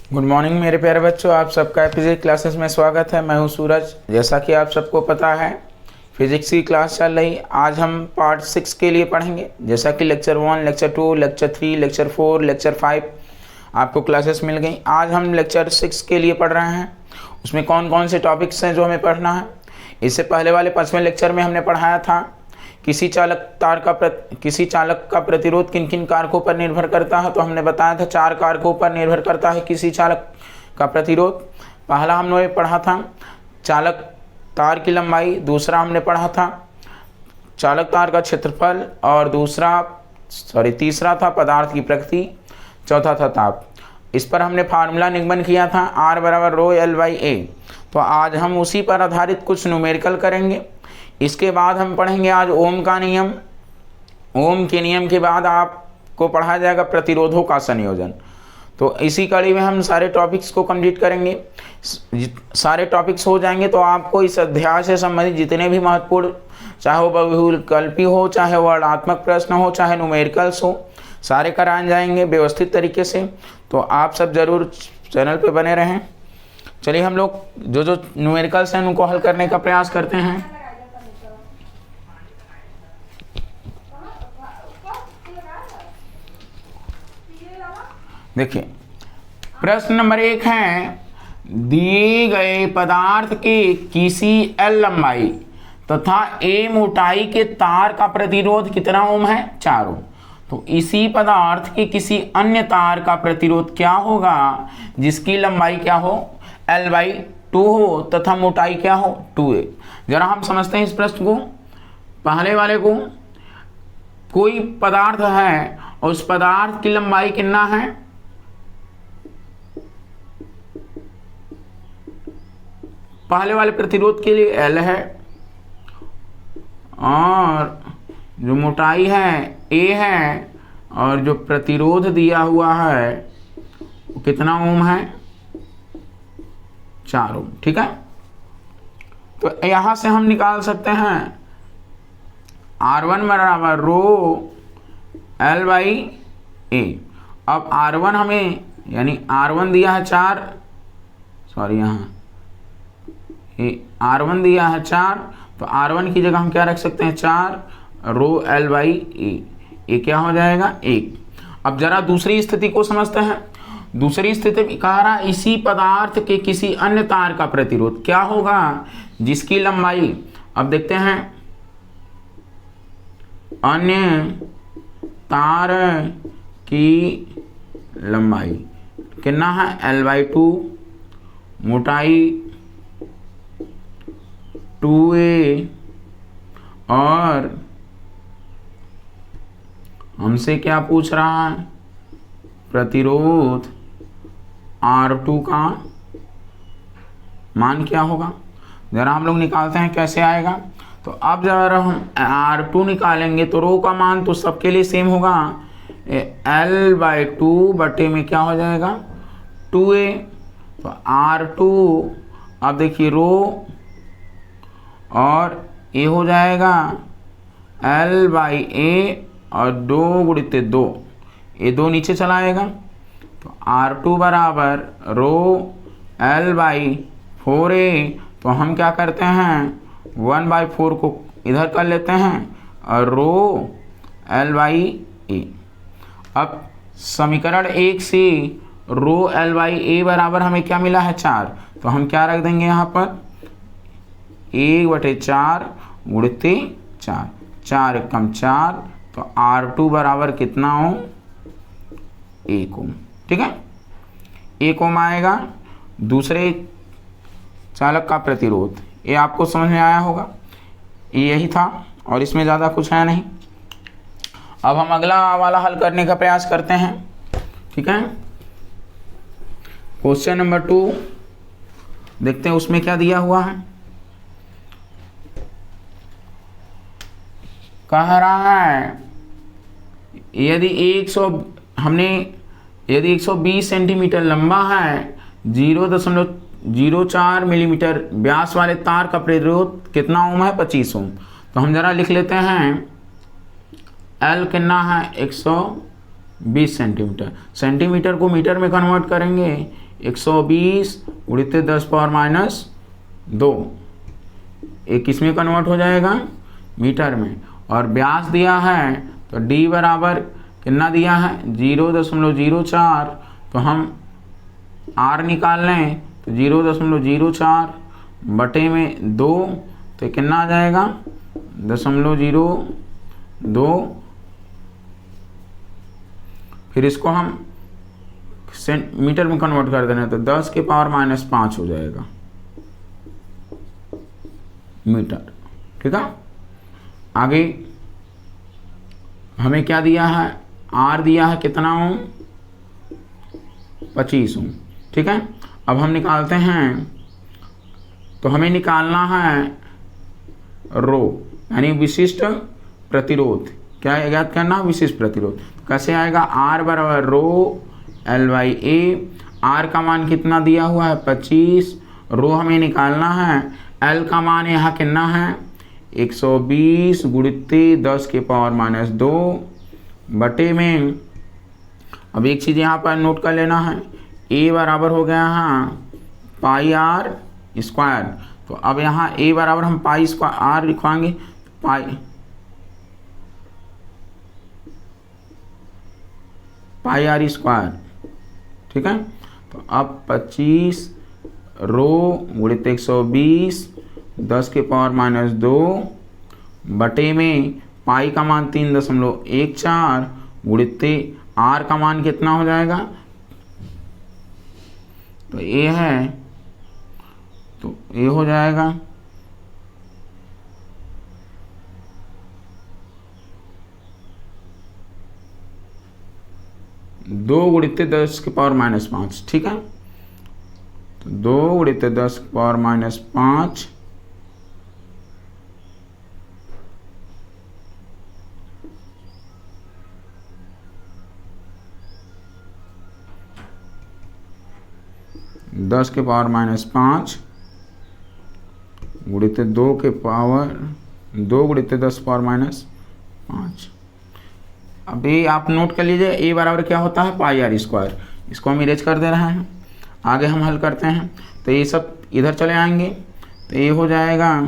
Good morning मेरे प्यारे बच्चों, आप सबका फिजिक्स क्लासेस में स्वागत है। मैं हूं सूरज। जैसा कि आप सबको पता है फिजिक्स की क्लास चल रही। आज हम पार्ट 6 के लिए पढ़ेंगे। जैसा कि lecture 1, lecture 2, lecture 3, lecture 4, lecture 5 आपको क्लासेस मिल गई। आज हम लेक्चर 6 के लिए पढ़ रहे हैं। उसमें कौन कौन से टॉपिक्स हैं जो हमें पढ़ना है। इससे पहले वाले 5वें लेक्चर में हमने पढ़ाया था किसी चालक का प्रतिरोध किन किन कारकों पर निर्भर करता है। तो हमने बताया था 4 कारकों पर निर्भर करता है किसी चालक का प्रतिरोध। पहला हमने पढ़ा था चालक तार की लंबाई, दूसरा हमने पढ़ा था चालक तार का क्षेत्रफल, और तीसरा था पदार्थ की प्रकृति, चौथा था ताप। इस पर हमने फार्मूला निगमन किया था R = ρL/A। तो आज हम उसी पर आधारित कुछ न्यूमेरिकल करेंगे। इसके बाद हम पढ़ेंगे आज ओम का नियम। ओम के नियम के बाद आपको पढ़ाया जाएगा प्रतिरोधों का संयोजन। तो इसी कड़ी में हम सारे टॉपिक्स को कंप्लीट करेंगे। सारे टॉपिक्स हो जाएंगे तो आपको इस अध्याय से संबंधित जितने भी महत्वपूर्ण, चाहे वो बहुविकल्पी हो, चाहे वर्णात्मक प्रश्न हो, चाहे न्यूमेरिकल्स हो, सारे कराए जाएंगे व्यवस्थित तरीके से। तो आप सब जरूर चैनल पे बने रहें। चलिए हम लोग जो न्यूमेरिकल्स हैं उनको हल करने का प्रयास करते हैं। देखिए प्रश्न नंबर 1 है, दिए गए पदार्थ के किसी L लंबाई तथा A मोटाई के तार का प्रतिरोध कितना ओम है? 4 ओम। तो इसी पदार्थ के किसी अन्य तार का प्रतिरोध क्या होगा जिसकी लंबाई क्या हो? L/2 हो तथा मोटाई क्या हो? 2A। जरा हम समझते हैं इस प्रश्न को। पहले वाले को, कोई पदार्थ है और उस पदार्थ की लंबाई कितना है? पहले वाले प्रतिरोध के लिए L है और जो मोटाई है A है, और जो प्रतिरोध दिया हुआ है वो कितना ओम है? 4 ओम। ठीक है, तो यहां से हम निकाल सकते हैं R1 = ρL/A। अब R1 हमें, यानी R1 दिया है 4, यहाँ R1 दिया है 4, तो R1 की जगह हम क्या रख सकते हैं? 4 ρL/A। ये क्या हो जाएगा? 1। अब जरा दूसरी स्थिति को समझते हैं। दूसरी स्थिति में कह रहा इसी पदार्थ के किसी अन्य तार का प्रतिरोध क्या होगा जिसकी लंबाई, अब देखते हैं, अन्य तार की लंबाई कितना है? L/2, मोटाई 2A, और हमसे क्या पूछ रहा है? प्रतिरोध R2 का मान क्या होगा? जरा हम लोग निकालते हैं कैसे आएगा। तो अब जरा हम R2 निकालेंगे तो रो का मान तो सबके लिए सेम होगा। L/2 बटे में क्या हो जाएगा? 2A। तो R2, अब देखिए रो और A हो जाएगा L/A, और 2 × 2, ये 2 नीचे चला आएगा। तो R2 = ρL/4A। तो हम क्या करते हैं? 1/4 को इधर कर लेते हैं और ρL/A। अब समीकरण 1 से ρL/A बराबर हमें क्या मिला है? 4। तो हम क्या रख देंगे यहाँ पर? 1/4 × 4, 4 × 4, तो R2 बराबर कितना ओम? 1 ओम। ठीक है, 1 ओम आएगा। दूसरे चालक का प्रतिरोध, ये आपको समझ में आया होगा। यही था और इसमें ज़्यादा कुछ है नहीं। अब हम अगला वाला हल करने का प्रयास करते हैं। ठीक है, क्वेश्चन नंबर 2 देखते हैं उसमें क्या दिया हुआ है। कह रहा है यदि 120 सेंटीमीटर लंबा है, 0.04 मिलीमीटर व्यास वाले तार का प्रतिरोध कितना ओम है? 25 ओम। तो हम जरा लिख लेते हैं L कितना है? 20 सेंटीमीटर। सेंटीमीटर को मीटर में कन्वर्ट करेंगे 120 गुणित 10 पावर माइनस 2, एक किस में कन्वर्ट हो जाएगा, मीटर में। और व्यास दिया है तो d बराबर कितना दिया है 0.04, तो हम r निकाल लें तो 0.04 बटे में 2, तो कितना आ जाएगा 0.02। फिर इसको हम मीटर में कन्वर्ट कर देना तो 10 के पावर माइनस 5 हो जाएगा मीटर। ठीक है, आगे हमें क्या दिया है, आर दिया है कितना ओम, 25 ओम। ठीक है, अब हम निकालते हैं, तो हमें निकालना है रो यानी विशिष्ट प्रतिरोध। क्या याद करना, विशिष्ट प्रतिरोध। कैसे आएगा, आर बराबर रो L/A। आर का मान कितना दिया हुआ है 25, रो हमें निकालना है, एल का मान यहाँ कितना है 120 गुणित 10 के पावर माइनस 2 बटे में। अब एक चीज़ यहाँ पर नोट कर लेना है, ए बराबर हो गया यहाँ पाई आर स्क्वायर। तो अब यहाँ ए बराबर हम पाई स्क्वायर आर लिखवाएंगे, पाई आर स्क्वायर। ठीक है, तो अब 25 रो गुणित 120 10 के पावर माइनस 2 बटे में पाई का मान 3.14 गुणित आर का मान कितना हो जाएगा, तो ए है तो ए हो जाएगा 2 गुणित 10 के पावर माइनस 5। ठीक है, तो 2 गुणित 10 के पावर माइनस 5 10 के पावर माइनस 5 गुणित 2 के पावर 2 गुणित 10 पावर माइनस 5। अभी आप नोट कर लीजिए ए बराबर क्या होता है पाई आर स्क्वायर। इसको हम इरेज कर दे रहे हैं, आगे हम हल करते हैं। तो ये सब इधर चले आएंगे, तो ये हो जाएगा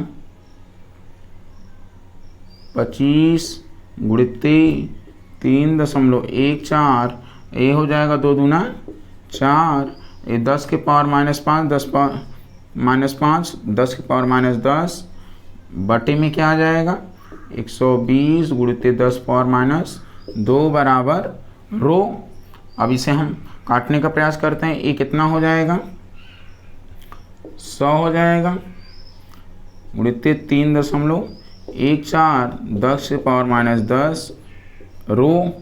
25 गुणित 3.14, ये हो जाएगा 2 दूना 4, ये 10 के पावर माइनस 5 10 पावर माइनस 5 10 के पावर माइनस 10 बटे में क्या आ जाएगा 120 गुणित 10 पावर माइनस 2 बराबर रो। अब इसे हम काटने का प्रयास करते हैं, ये कितना हो जाएगा 100 हो जाएगा गुणित 3.14 10 के पावर माइनस 10 रो।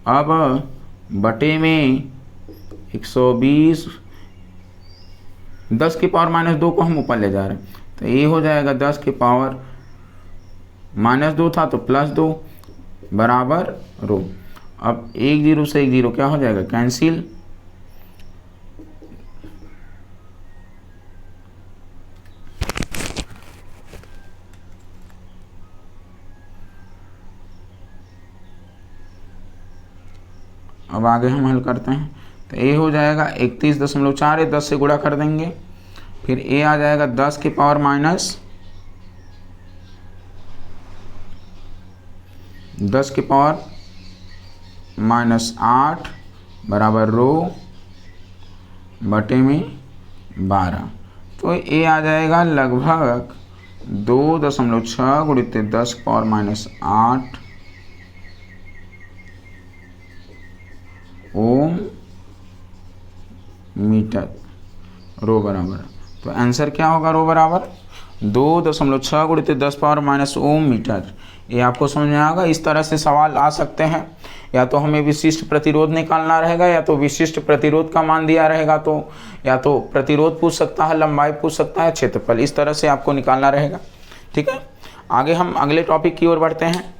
अब बटे में 120 10 के पावर माइनस 2 को हम ऊपर ले जा रहे हैं, तो ये हो जाएगा 10 के पावर माइनस 2 था तो प्लस 2 बराबर रो। अब 1 0 से 1 0 क्या हो जाएगा कैंसिल, अब आगे हम हल करते हैं। तो ए हो जाएगा 31.4, ये 10 से गुणा कर देंगे, फिर ए आ जाएगा 10 के पावर माइनस 10 के पावर माइनस 8 बराबर रो बटे में 12। तो ए आ जाएगा लगभग 2.6 गुणित 10 के पावर माइनस 8 ओम मीटर रो बराबर। तो आंसर क्या होगा रो बराबर 2.6 गुणित 10 पावर माइनस ओम मीटर। ये आपको समझ में आएगा। इस तरह से सवाल आ सकते हैं, या तो हमें विशिष्ट प्रतिरोध निकालना रहेगा, या तो विशिष्ट प्रतिरोध का मान दिया रहेगा तो या तो प्रतिरोध पूछ सकता है, लंबाई पूछ सकता है, क्षेत्रफल, इस तरह से आपको निकालना रहेगा। ठीक है, आगे हम अगले टॉपिक की ओर बढ़ते हैं।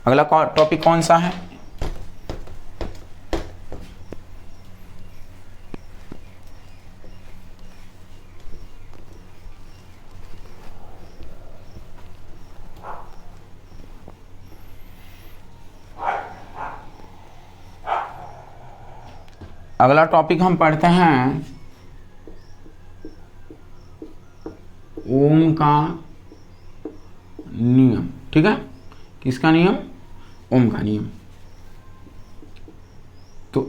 अगला टॉपिक कौन सा है, अगला टॉपिक हम पढ़ते हैं ओम का नियम। ठीक है, किसका नियम? ओम का नियम। तो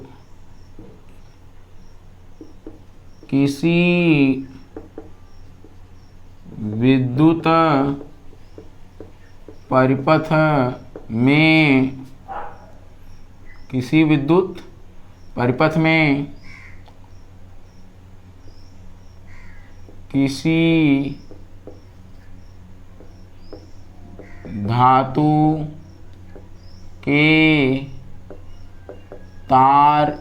किसी विद्युत परिपथ में, किसी विद्युत परिपथ में किसी धातु के तार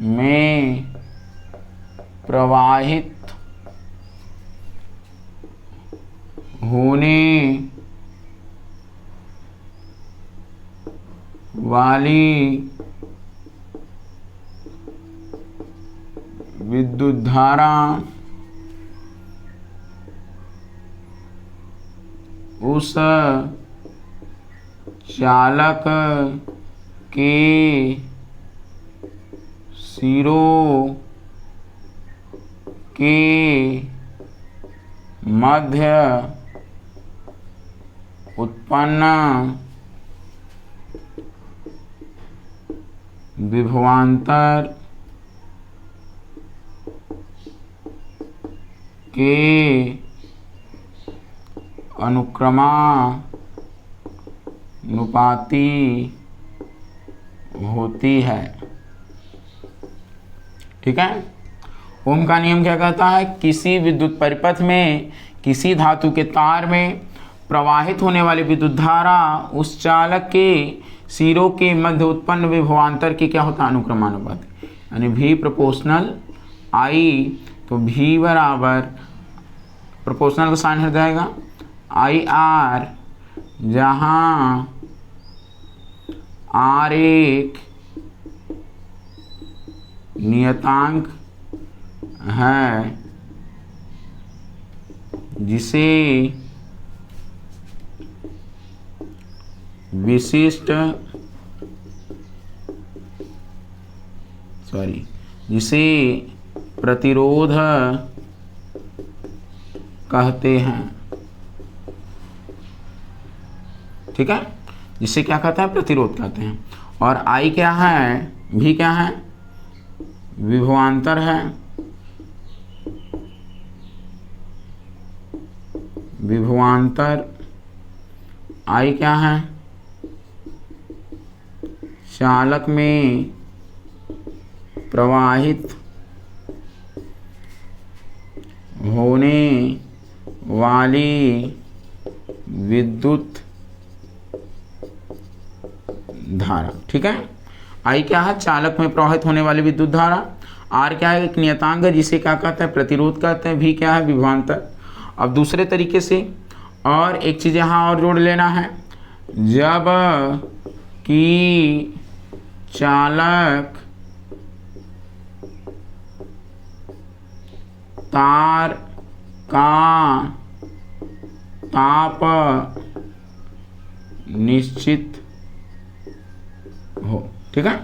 में प्रवाहित होने वाली विद्युत धारा उस चालक के सिरों के मध्य उत्पन्न विभवांतर के अनुक्रमानुपाती होती है। ठीक है, ओम का नियम क्या कहता है? किसी विद्युत परिपथ में किसी धातु के तार में प्रवाहित होने वाली विद्युत धारा उस चालक के सिरों के मध्य उत्पन्न विभवांतर की क्या होता है? अनुक्रमानुपाती, यानी V प्रोपोर्शनल I। तो V बराबर प्रोपोर्शनल का साइन हट जाएगा IR, जहाँ R एक नियतांक है जिसे विशिष्ट जिसे प्रतिरोध कहते हैं। ठीक है, जिसे क्या कहते हैं? प्रतिरोध कहते हैं। और I क्या है? V क्या है? विभवांतर है। विभवांतर I क्या है? चालक में प्रवाहित होने वाली विद्युत धारा। ठीक है, I क्या है? चालक में प्रवाहित होने वाली विद्युत धारा। R क्या है? एक नियतांक है जिसे क्या कहते हैं? प्रतिरोध कहते हैं। V क्या है? विभवांतर। अब दूसरे तरीके से और एक चीज़ यहाँ और जोड़ लेना है, जब कि चालक तार का ताप निश्चित हो। ठीक है,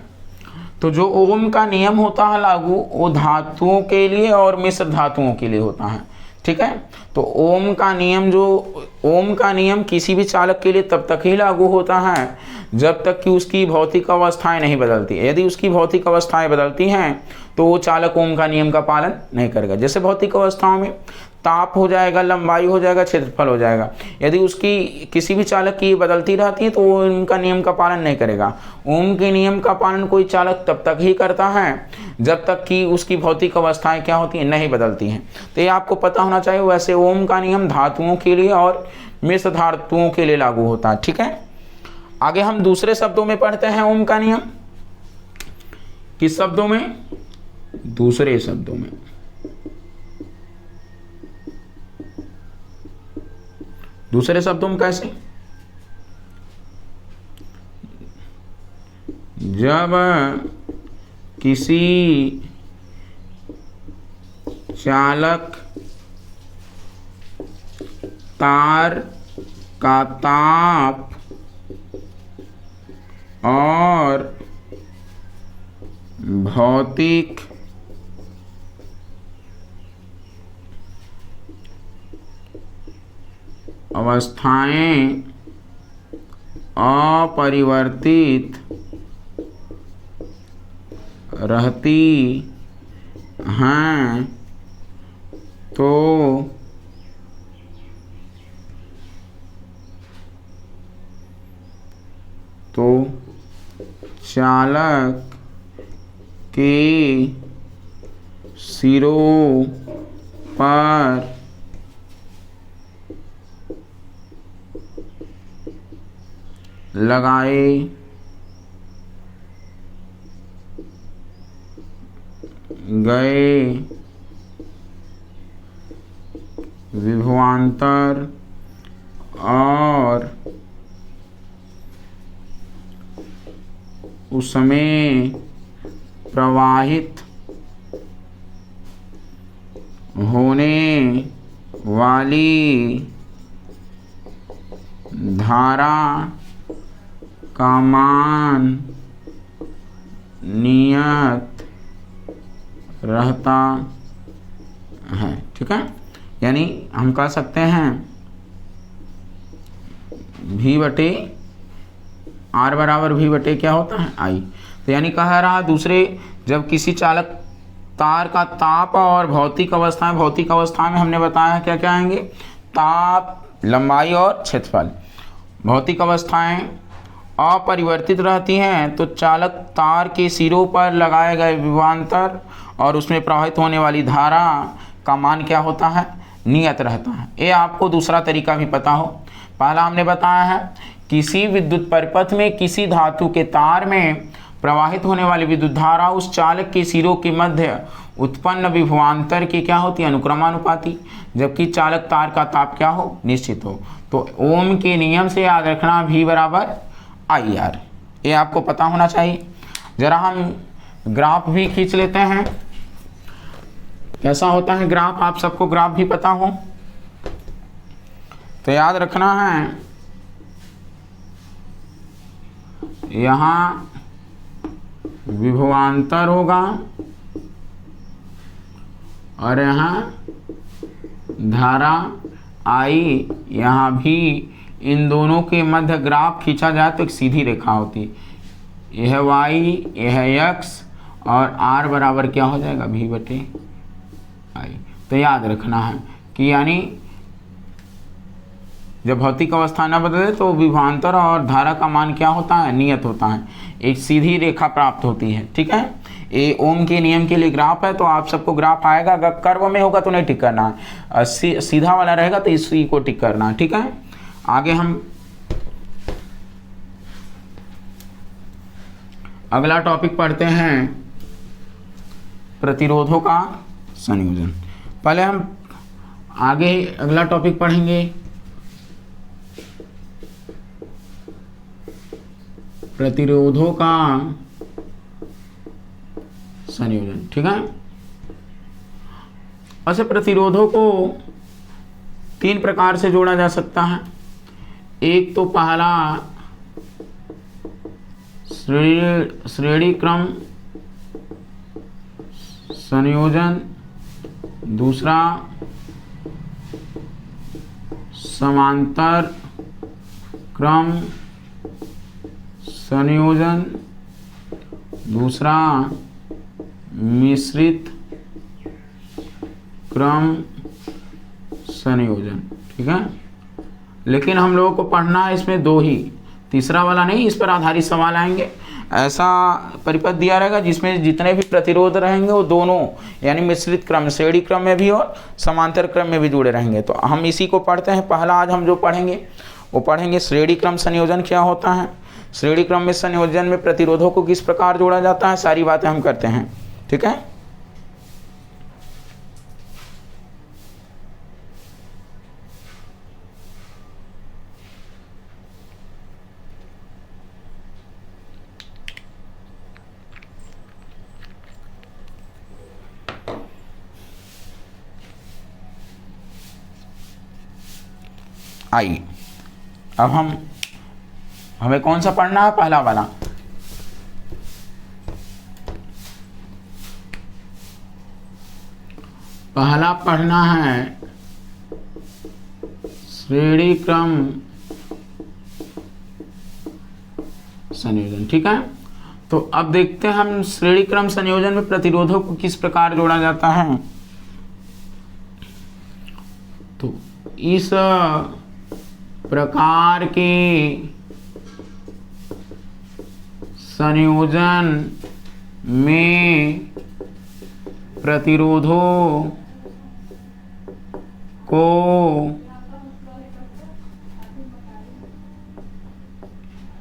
तो जो ओम का नियम होता है लागू, वो धातुओं के लिए और मिश्र धातुओं के लिए होता है। ठीक है, तो ओम का नियम किसी भी चालक के लिए तब तक ही लागू होता है जब तक कि उसकी भौतिक अवस्थाएं नहीं बदलती। यदि उसकी भौतिक अवस्थाएं बदलती हैं तो वो चालक ओम का नियम का पालन नहीं करेगा। जैसे भौतिक अवस्थाओं में ताप हो जाएगा, लंबाई हो जाएगा, क्षेत्रफल हो जाएगा। यदि उसकी किसी भी चालक की बदलती रहती है तो वो ओम का नियम का पालन नहीं करेगा। ओम के नियम का पालन कोई चालक तब तक ही करता है जब तक कि उसकी भौतिक अवस्थाएं क्या होती हैं? नहीं बदलती हैं। तो ये आपको पता होना चाहिए। वैसे ओम का नियम धातुओं के लिए और मिश्र धातुओं के लिए लागू होता है। ठीक है, आगे हम दूसरे शब्दों में पढ़ते हैं ओम का नियम। किस शब्दों में? दूसरे शब्दों में। दूसरे शब्दों में कैसे? जब किसी चालक तार का ताप और भौतिक अवस्थाएं अपरिवर्तित रहती हैं तो चालक के सिरों पर लगाए गए विभवांतर और उसमें प्रवाहित होने वाली धारा का मान नियत रहता है। ठीक है, यानी हम कह सकते हैं V बटे R बराबर V बटे क्या होता है I। तो यानी कह रहा दूसरे, जब किसी चालक तार का ताप और भौतिक अवस्था में हमने बताया क्या क्या आएंगे, ताप, लंबाई और क्षेत्रफल। भौतिक अवस्थाएं अपरिवर्तित रहती हैं तो चालक तार के सिरों पर लगाए गए विभवांतर और उसमें प्रवाहित होने वाली धारा का मान क्या होता है, नियत रहता है। ये आपको दूसरा तरीका भी पता हो। पहला हमने बताया है किसी विद्युत परिपथ में किसी धातु के तार में प्रवाहित होने वाली विद्युत धारा उस चालक के सिरों के मध्य उत्पन्न विभवांतर की क्या होती है, अनुक्रमानुपाती, जबकि चालक तार का ताप क्या हो, निश्चित हो। तो ओम के नियम से याद रखना V बराबर IR, ये आपको पता होना चाहिए। जरा हम ग्राफ भी खींच लेते हैं, कैसा होता है ग्राफ, आप सबको ग्राफ भी पता हो तो याद रखना है, यहाँ विभवांतर होगा और यहाँ धारा I, यहाँ भी इन दोनों के मध्य ग्राफ खींचा जाए तो एक सीधी रेखा होती है, यह Y, यह X और R बराबर क्या हो जाएगा, V बटे I। तो याद रखना है कि यानी जब भौतिक अवस्था न बदले तो विभवांतर और धारा का मान क्या होता है, नियत होता है, एक सीधी रेखा प्राप्त होती है। ठीक है, ये ओम के नियम के लिए ग्राफ है, तो आप सबको ग्राफ आएगा, अगर कर्व में होगा तो नहीं टिक करना है, सीधा वाला रहेगा तो इसी को टिक करना है। ठीक है, आगे हम अगला टॉपिक पढ़ते हैं, प्रतिरोधों का संयोजन। पहले हम आगे अगला टॉपिक पढ़ेंगे प्रतिरोधों का संयोजन। ठीक है, ऐसे प्रतिरोधों को तीन प्रकार से जोड़ा जा सकता है। एक तो पहला श्रेणी क्रम संयोजन, दूसरा समांतर क्रम संयोजन, दूसरा मिश्रित क्रम संयोजन। ठीक है, लेकिन हम लोगों को पढ़ना है इसमें दो ही, तीसरा वाला नहीं, इस पर आधारित सवाल आएंगे। ऐसा परिपथ दिया रहेगा जिसमें जितने भी प्रतिरोध रहेंगे वो दोनों यानी मिश्रित क्रम, श्रेणी क्रम में भी और समांतर क्रम में भी जुड़े रहेंगे। तो हम इसी को पढ़ते हैं। पहला आज हम जो पढ़ेंगे वो पढ़ेंगे श्रेणी क्रम संयोजन क्या होता है, श्रेणी क्रम में संयोजन में प्रतिरोधों को किस प्रकार जोड़ा जाता है, सारी बातें हम करते हैं। ठीक है, आइए अब हमें कौन सा पढ़ना है, पहला वाला। पहला पढ़ना है श्रेणी क्रम संयोजन। ठीक है, तो अब देखते हैं हम श्रेणी क्रम संयोजन में प्रतिरोधों को किस प्रकार जोड़ा जाता है। तो इस प्रकार के संयोजन में प्रतिरोधों को इस प्रकार जोड़ा जाता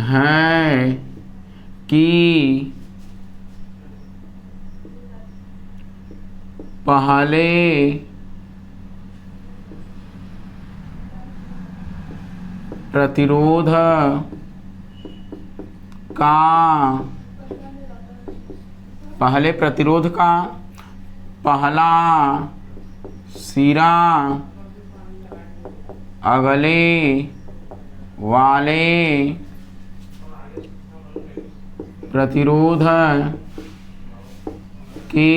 है कि पहले प्रतिरोध का पहला सिरा अगले वाले प्रतिरोध के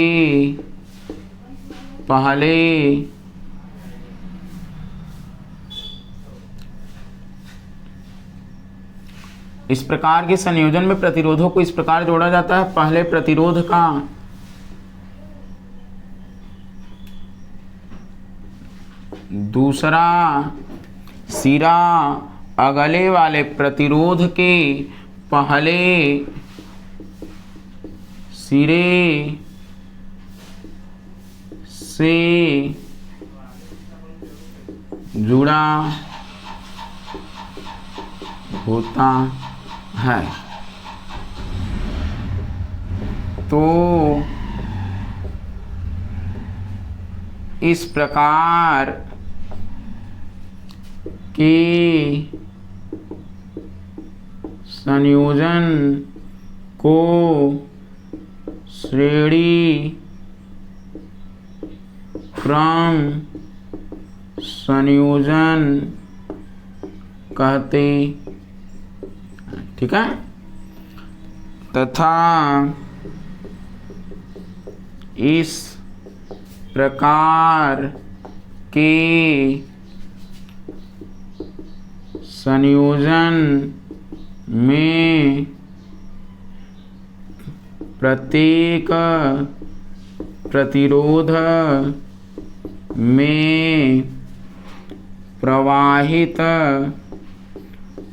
पहले इस प्रकार के संयोजन में प्रतिरोधों को इस प्रकार जोड़ा जाता है, पहले प्रतिरोध का दूसरा सिरा अगले वाले प्रतिरोध के पहले सिरे से जुड़ा होता है। तो इस प्रकार के संयोजन को श्रेणी क्रम संयोजन कहते। ठीक है, तथा इस प्रकार के संयोजन में प्रत्येक प्रतिरोध में प्रवाहित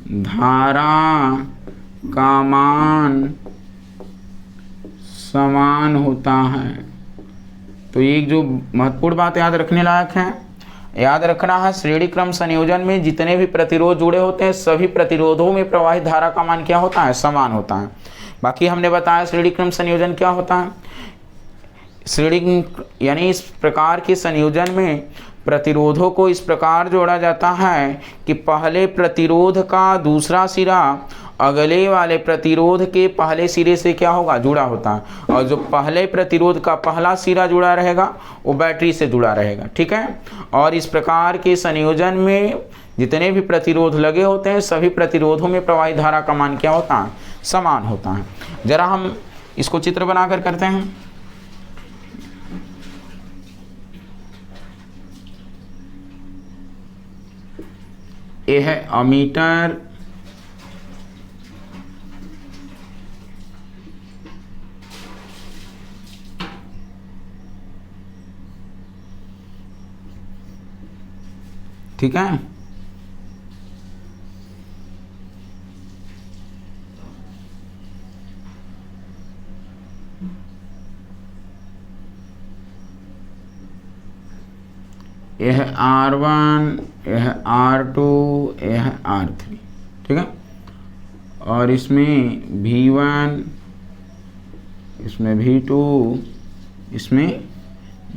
धारा का मान समान होता है। तो एक जो महत्वपूर्ण बात याद रखने लायक है, याद रखना है श्रेणी क्रम संयोजन में जितने भी प्रतिरोध जुड़े होते हैं सभी प्रतिरोधों में प्रवाहित धारा का मान क्या होता है, समान होता है। बाकी हमने बताया श्रेणी क्रम संयोजन क्या होता है। श्रेणी यानी इस प्रकार के संयोजन में प्रतिरोधों को इस प्रकार जोड़ा जाता है कि पहले प्रतिरोध का दूसरा सिरा अगले वाले प्रतिरोध के पहले सिरे से क्या होगा, जुड़ा होता है, और जो पहले प्रतिरोध का पहला सिरा जुड़ा रहेगा वो बैटरी से जुड़ा रहेगा। ठीक है, और इस प्रकार के संयोजन में जितने भी प्रतिरोध लगे होते हैं सभी प्रतिरोधों में प्रवाहित धारा का मान क्या होता है, समान होता है। जरा हम इसको चित्र बनाकर करते हैं। यह है अमीटर, ठीक है, यह R1, यह R2, यह R3। ठीक है, और इसमें V1, इसमें V2, इसमें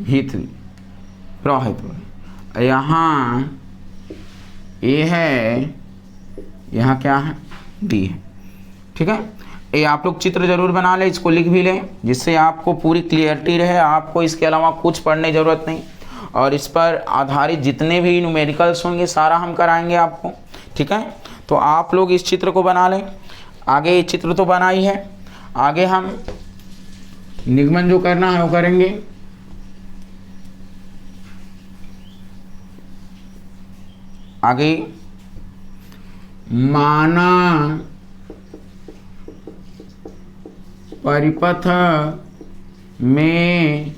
V3 प्रवाहित हो रहे। यहाँ A है, यहाँ क्या है, D है। ठीक है, ये आप लोग चित्र जरूर बना लें, इसको लिख भी लें जिससे आपको पूरी क्लियरिटी रहे, आपको इसके अलावा कुछ पढ़ने की ज़रूरत नहीं। और इस पर आधारित जितने भी न्यूमेरिकल्स होंगे सारा हम कराएंगे आपको, ठीक है। तो आप लोग इस चित्र को बना लें। आगे ये चित्र तो बना ही है, आगे हम निगमन जो करना है वो करेंगे। आगे माना परिपथ में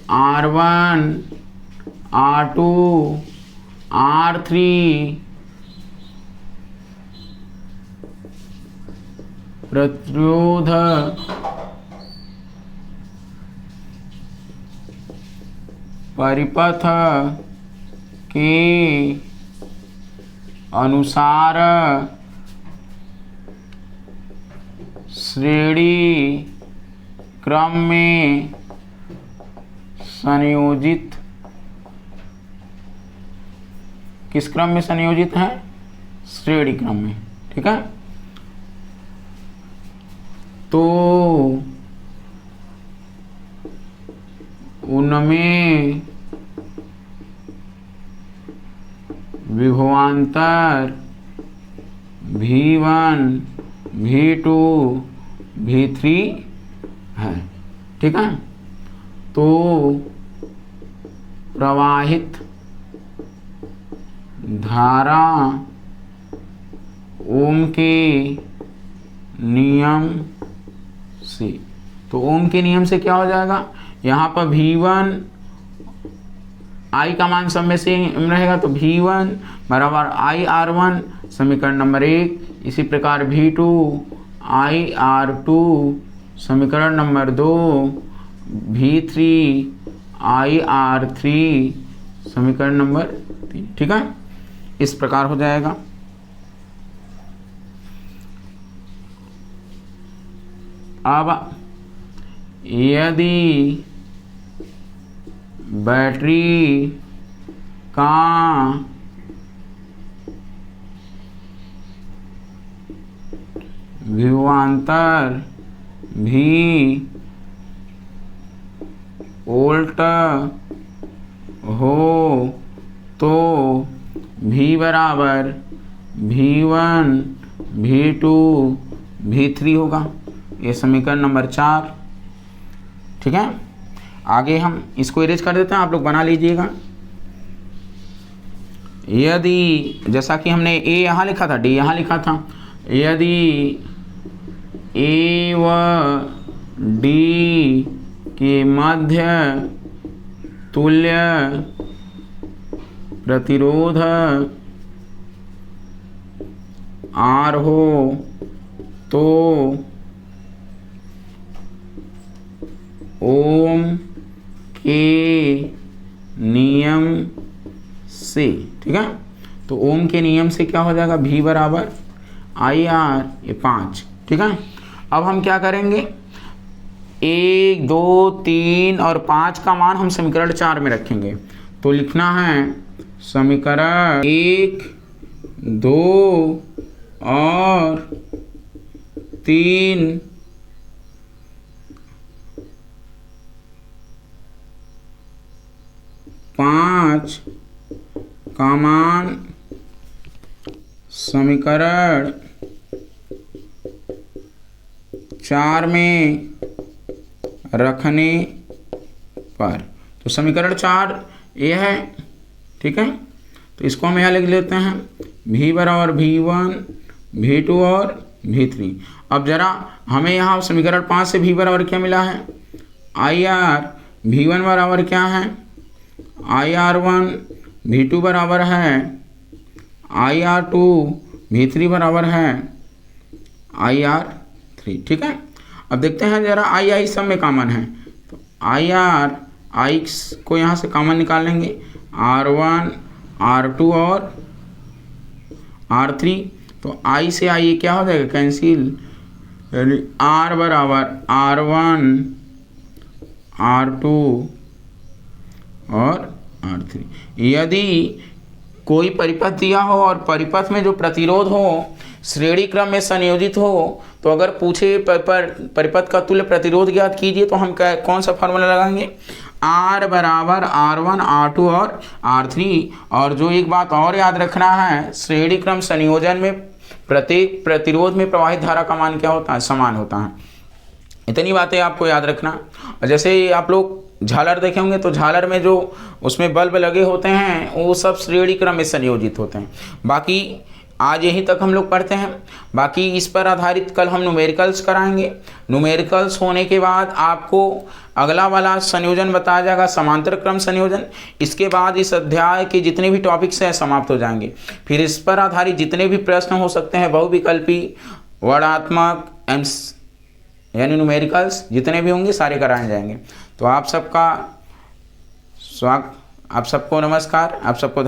R1 R2 R3 प्रतिरोध परिपथ के अनुसार श्रेणी क्रम में संयोजित, किस क्रम में संयोजित है? श्रेणी क्रम में, ठीक है। तो उनमें विभवांतर V1 V2 V3 है, ठीक है। तो प्रवाहित धारा ओम के नियम से, तो ओम के नियम से क्या हो जाएगा? यहाँ पर V1 I का मान सब में से रहेगा, तो V1 बराबर IR1 समीकरण नंबर 1। इसी प्रकार V2 IR2 समीकरण नंबर 2, V3 IR3 समीकरण नंबर 3, ठीक है। इस प्रकार हो जाएगा। अब यदि बैटरी का विभवांतर भी वोल्ट हो तो V बराबर V1 V2 V3 होगा। ये समीकरण नंबर 4, ठीक है। आगे हम इसको इरेज कर देते हैं, आप लोग बना लीजिएगा। यदि जैसा कि हमने A यहाँ लिखा था, D यहाँ लिखा था, यदि A व D के मध्य तुल्य प्रतिरोध R हो तो ओम के नियम से, ठीक है। तो ओम के नियम से क्या हो जाएगा? V बराबर IR, ये 5, ठीक है। अब हम क्या करेंगे? 1 2 3 और 5 का मान हम समीकरण 4 में रखेंगे। तो लिखना है समीकरण 1 2 और 3 5 का मान समीकरण 4 में रखने पर, तो समीकरण 4 ये है, ठीक है। तो इसको हम यहाँ लिख लेते हैं V बराबर V1 V2 और V3। अब जरा हमें यहाँ समीकरण 5 से V बराबर क्या मिला है? IR। V1 बराबर क्या है? IR1। V2 बराबर है IR2। V3 बराबर है IR3, ठीक है। अब देखते हैं जरा I सब में कॉमन है, तो I को यहाँ से कॉमन निकाल लेंगे, R1 R2 और R3। तो I से I क्या हो जाएगा? कैंसिल, यानी R बराबर R1 R2 और R3। यदि कोई परिपथ दिया हो और परिपथ में जो प्रतिरोध हो श्रेणी क्रम में संयोजित हो, तो अगर पूछे परिपथ का तुल्य प्रतिरोध ज्ञात कीजिए, तो हम कौन सा फार्मूला लगाएंगे? R बराबर R1 R2 और R3। और जो एक बात और याद रखना है, श्रेणी क्रम संयोजन में प्रत्येक प्रतिरोध में प्रवाहित धारा का मान क्या होता है, समान होता है। इतनी बातें आपको याद रखना। और जैसे आप लोग झालर देखे होंगे तो झालर में जो उसमें बल्ब लगे होते हैं वो सब श्रेणी क्रम में संयोजित होते हैं। बाकी आज यहीं तक हम लोग पढ़ते हैं। बाकी इस पर आधारित कल हम न्यूमेरिकल्स कराएंगे। न्यूमेरिकल्स होने के बाद आपको अगला वाला संयोजन बताया जाएगा, समांतर क्रम संयोजन। इसके बाद इस अध्याय के जितने भी टॉपिक्स हैं समाप्त हो जाएंगे। फिर इस पर आधारित जितने भी प्रश्न हो सकते हैं, बहुविकल्पी, वर्णात्मक, यानी न्यूमेरिकल्स जितने भी होंगे सारे कराए जाएंगे। तो आप सबका स्वागत, आप सबको नमस्कार, आप सबको